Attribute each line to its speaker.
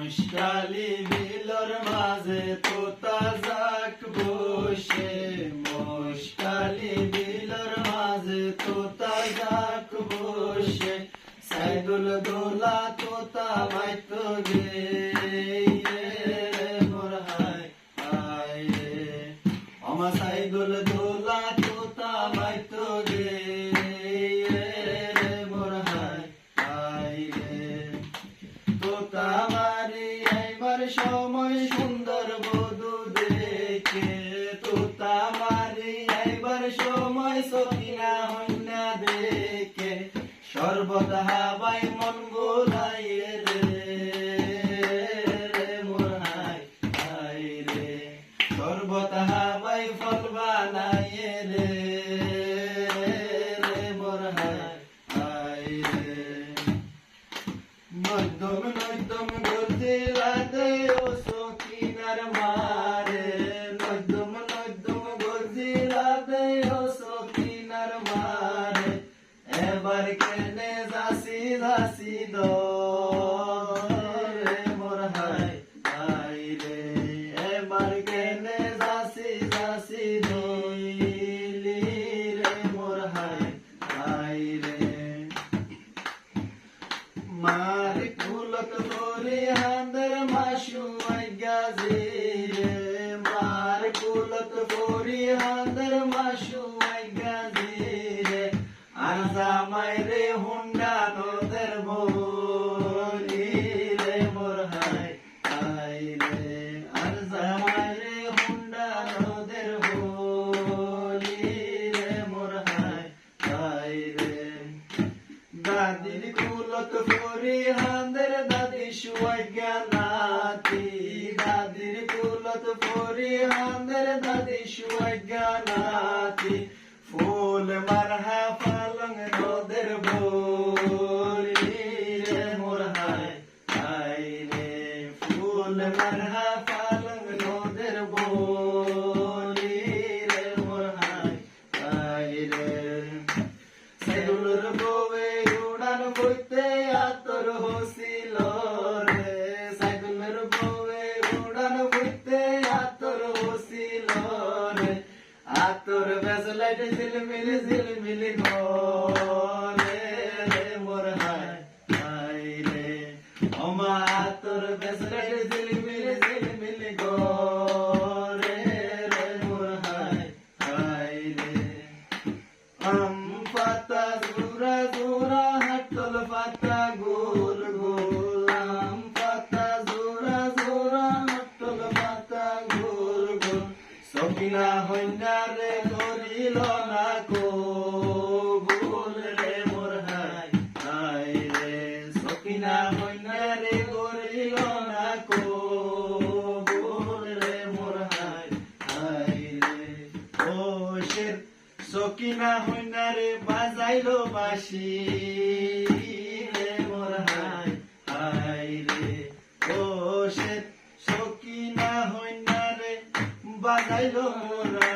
Speaker 1: মশকালি বিলর মাঝে তোতা যাক বসে, মশকালি বিলর মাঝে তোতা যাক বসে, সাইদুল দোলা তোতা মাইতো গে মোর হায় হায় রে, আমার সাইদুল দোলা তোতা মাইতো গে মোর হায় হায় রে। তোতা মারি আইবার সময় সুন্দর বধূ দেখে, তোতা মারি আইবার সময় সখিনা হইনা দেখে, সর্বদা হাবাই মন গোলাই রে মোর হায় হায় রে, সর্বদা হাবাই ফল বানাই রে মোর হায় হায় রে। নয়দম নয়দম গজিলাতে ও সখিনার মারে, নয়দম নয়দম গজিলাতে ও সখিনার মারে, এবার কেনে যাসি যাসি রে মোর হায় হায় রে, এবার কেনে যাসি যাসি রে মোর হায় হায় রে। মার কুলত ভরে হাঁদের মাসু গাজে রে, মার কুলত ভরে হাঁদের মাসু গাজে রে, আর জামাই রে হুন্ডা নদের বলি রে মোর হায় হায় রে, আর জামাই রে হুন্ডা নদের বলি রে মোর হায় হায় রে। দাদির কুলত ভরে হাঁদের দাদি সুয়াইগা নাতি, দাদির কুলত ভরে হাঁদের দাদি সুয়াইগা নাতি, ফুল মারহা পালং নদের বলি রে মোর হায় হায় রে, ফুল মারহা পালং নদের বলি রে মোর হায় হায় রে। সাইদুলের বউয়ে উড়ান বইতে আতর হসিল রে, সাইদুলের বউয়ে উড়ান বইতে আতর হসিল রে, আতর বেজলাইট ঝিলমিলি ঝিলমিলি ঘরে রে মোর হায় হায় রে, ওমা আতর বেজলাইট ঝিলমিলি ঝিলমিলি ঘরে রে মোর হায় হায় রে। আম পাতা জোড়া জোড়া হাতল পাতা গোল গোল, আম পাতা জোড়া জোড়া হাতল পাতা গোল গোল, সখিনা হইনা রে করিল না কবুল রে মোর হায় হায় রে, সখিনা হইনা রে করিল না কবুল রে মোর হায় হায় রে। ও শের সখিনা হইনা রে বাজাইলো বাঁশি রে মোর হায় হায় রে, ও সে সখিনা হইনা রে বাজাইলো মোরা